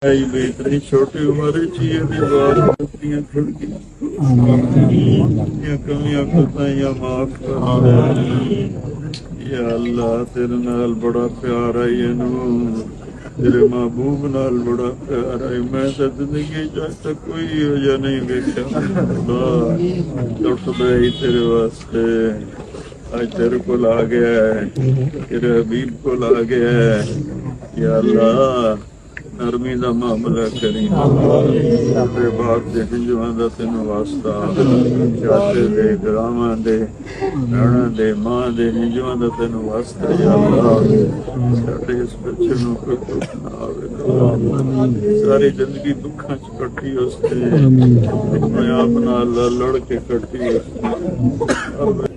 इतनी छोटी उम्र कमियां कोताहियां माफ कर। या अल्लाह तेरे नाल बड़ा प्यार है इनू, तेरे महबूब नाल बड़ा प्यार है। मैं तो जिंदगी अज तक कोई वजह नहीं वेख्या लुटदा ही तेरे वास्ते। आज तेरे को आ गया है, तेरे हबीब को आ गया है। या अल्लाह नरमी का मामला करी, तेरे बाप के हिंजुआ का तेन वास्ता, चाचे दे गरावां दे भैणा दे मां दे हिंजुआ का तेन वास्ता। या अल्लाह साडे इस बच्चे नूं कोई दुख ना आवे, सारी जिंदगी दुखा च कटी उसने, अपने आप नाल लड़ के कटी उसने।